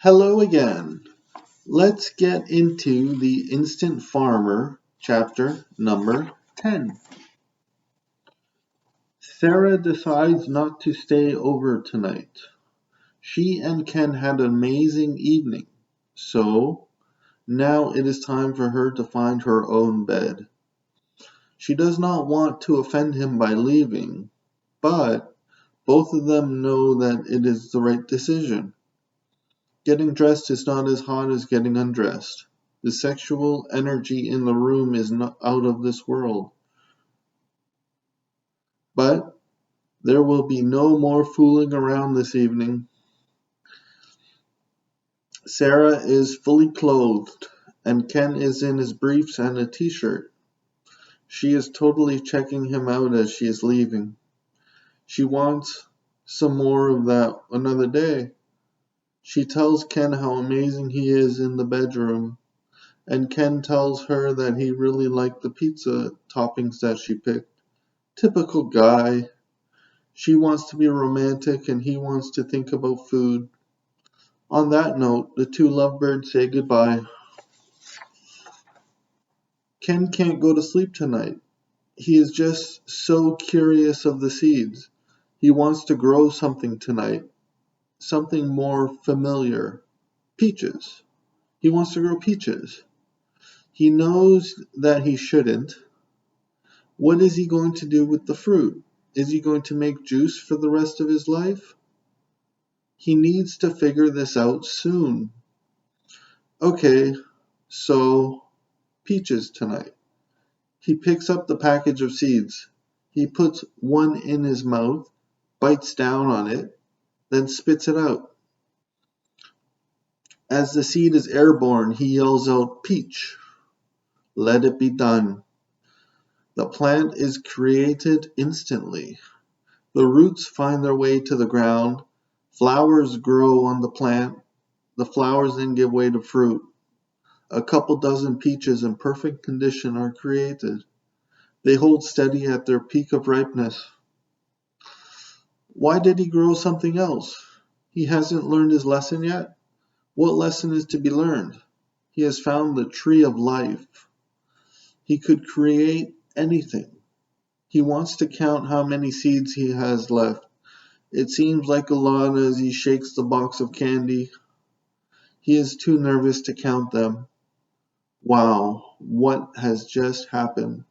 Hello again. Let's get into the Instant Farmer, chapter number 10. Sarah decides not to stay over tonight. She and Ken had an amazing evening, so now it is time for her to find her own bed. She does not want to offend him by leaving, but both of them know that it is the right decision. Getting dressed is not as hot as getting undressed. The sexual energy in the room is not out of this world. But there will be no more fooling around this evening. Sarah is fully clothed, and Ken is in his briefs and a t-shirt. She is totally checking him out as she is leaving. She wants some more of that another day. She tells Ken how amazing he is in the bedroom, and Ken tells her that he really liked the pizza toppings that she picked. Typical guy. She wants to be romantic and he wants to think about food. On that note, the two lovebirds say goodbye. Ken can't go to sleep tonight. He is just so curious of the seeds. He wants to grow something tonight. Something more familiar. Peaches. He wants to grow peaches. He knows that he shouldn't. What is he going to do with the fruit? Is he going to make juice for the rest of his life? He needs to figure this out soon. Okay, so peaches tonight. He picks up the package of seeds. He puts one in his mouth, bites down on it, then spits it out. As the seed is airborne, he yells out, "Peach!" Let it be done. The plant is created instantly. The roots find their way to the ground. Flowers grow on the plant. The flowers then give way to fruit. A couple dozen peaches in perfect condition are created. They hold steady at their peak of ripeness. Why did he grow something else? He hasn't learned his lesson yet? What lesson is to be learned? He has found the tree of life. He could create anything. He wants to count how many seeds he has left. It seems like a lot as he shakes the box of candy. He is too nervous to count them. Wow, what has just happened?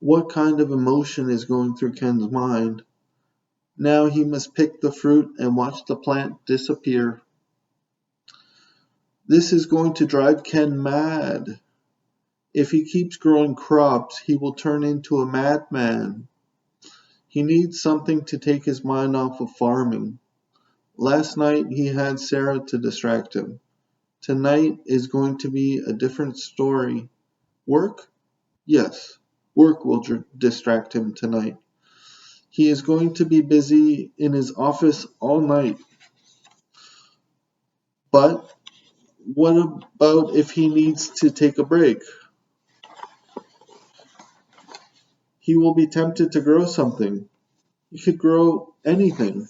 What kind of emotion is going through Ken's mind? Now he must pick the fruit and watch the plant disappear. This is going to drive Ken mad. If he keeps growing crops, he will turn into a madman. He needs something to take his mind off of farming. Last night he had Sarah to distract him. Tonight is going to be a different story. Work? Yes, work will distract him tonight. He is going to be busy in his office all night. But what about if he needs to take a break? He will be tempted to grow something. He could grow anything.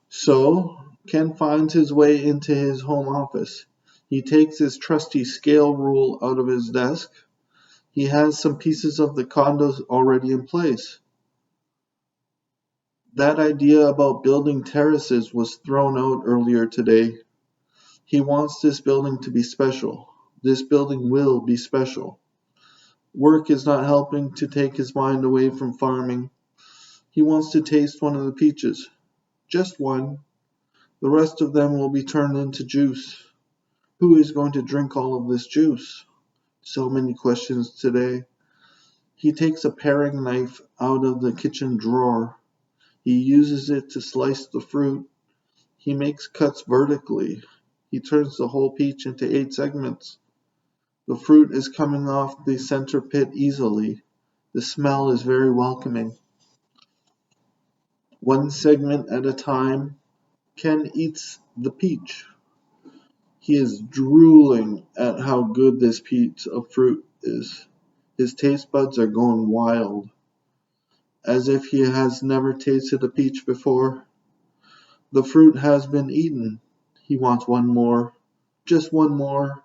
So, Ken finds his way into his home office. He takes his trusty scale rule out of his desk. He has some pieces of the condos already in place. That idea about building terraces was thrown out earlier today. He wants this building to be special. This building will be special. Work is not helping to take his mind away from farming. He wants to taste one of the peaches. Just one. The rest of them will be turned into juice. Who is going to drink all of this juice? So many questions today. He takes a paring knife out of the kitchen drawer. He uses it to slice the fruit. He makes cuts vertically. He turns the whole peach into 8 segments. The fruit is coming off the center pit easily. The smell is very welcoming. One segment at a time, Ken eats the peach. He is drooling at how good this piece of fruit is. His taste buds are going wild, as if he has never tasted a peach before. The fruit has been eaten. He wants one more. Just one more.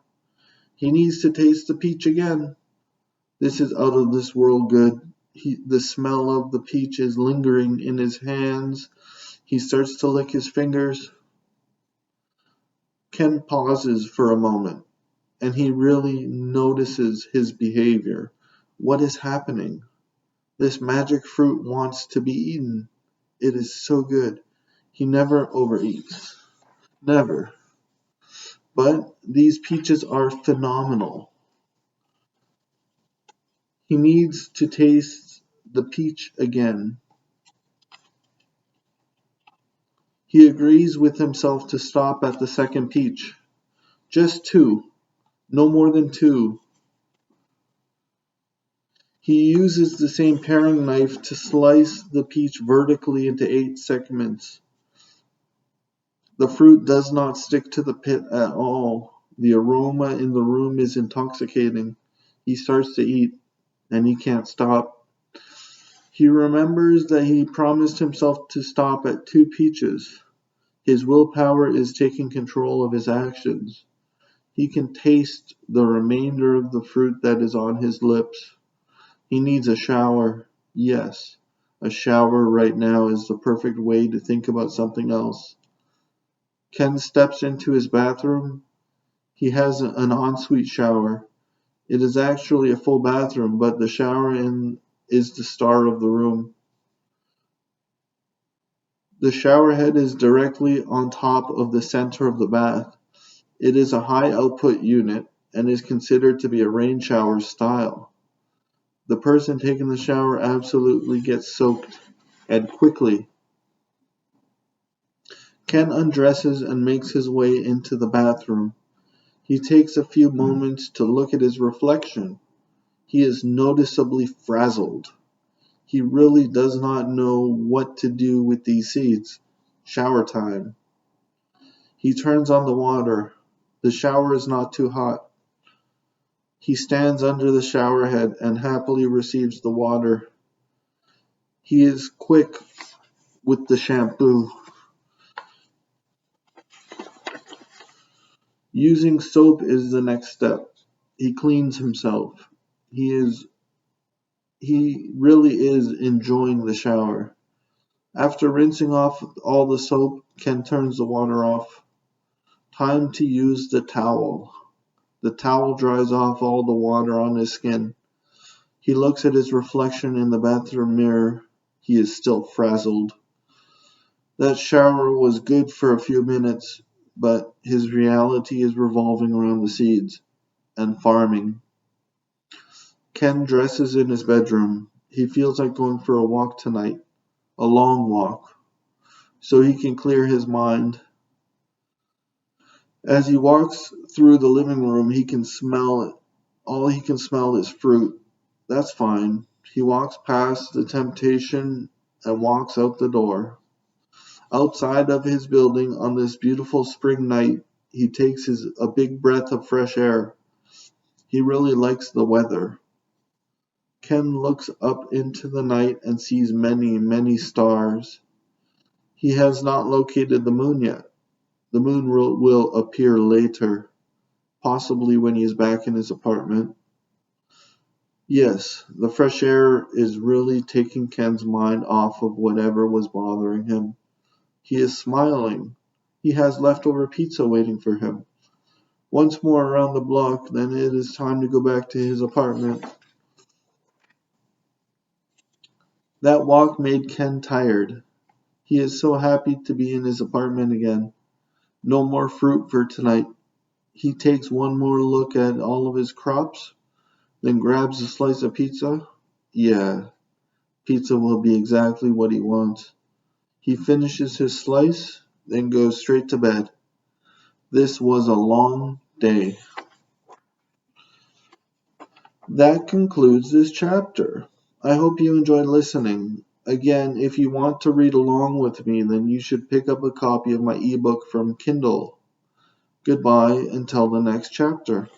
He needs to taste the peach again. This is out of this world good. The smell of the peach is lingering in his hands. He starts to lick his fingers. Ken pauses for a moment, and he really notices his behavior. What is happening? This magic fruit wants to be eaten. It is so good. He never overeats. Never. But these peaches are phenomenal. He needs to taste the peach again. He agrees with himself to stop at the second peach. Just two. No more than two. He uses the same paring knife to slice the peach vertically into 8 segments. The fruit does not stick to the pit at all. The aroma in the room is intoxicating. He starts to eat, and he can't stop. He remembers that he promised himself to stop at 2 peaches. His willpower is taking control of his actions. He can taste the remainder of the fruit that is on his lips. He needs a shower. Yes, a shower right now is the perfect way to think about something else. Ken steps into his bathroom. He has an ensuite shower. It is actually a full bathroom, but the shower is the star of the room. The shower head is directly on top of the center of the bath. It is a high output unit and is considered to be a rain shower style. The person taking the shower absolutely gets soaked, and quickly. Ken undresses and makes his way into the bathroom. He takes a few moments to look at his reflection. He is noticeably frazzled. He really does not know what to do with these seeds. Shower time. He turns on the water. The shower is not too hot. He stands under the shower head and happily receives the water. He is quick with the shampoo. Using soap is the next step. He cleans himself. He really is enjoying the shower. After rinsing off all the soap, Ken turns the water off. Time to use the towel. The towel dries off all the water on his skin. He looks at his reflection in the bathroom mirror. He is still frazzled. That shower was good for a few minutes, but his reality is revolving around the seeds and farming. Ken dresses in his bedroom. He feels like going for a walk tonight, a long walk, so he can clear his mind. As he walks through the living room, he can smell it. All he can smell is fruit. That's fine. He walks past the temptation and walks out the door. Outside of his building on this beautiful spring night, he takes a big breath of fresh air. He really likes the weather. Ken looks up into the night and sees many, many stars. He has not located the moon yet. The moon will appear later, possibly when he is back in his apartment. Yes, the fresh air is really taking Ken's mind off of whatever was bothering him. He is smiling. He has leftover pizza waiting for him. Once more around the block, then it is time to go back to his apartment. That walk made Ken tired. He is so happy to be in his apartment again. No more fruit for tonight. He takes one more look at all of his crops, then grabs a slice of pizza. Yeah, pizza will be exactly what he wants. He finishes his slice, then goes straight to bed. This was a long day. That concludes this chapter. I hope you enjoyed listening. Again, if you want to read along with me, then you should pick up a copy of my ebook from Kindle. Goodbye until the next chapter.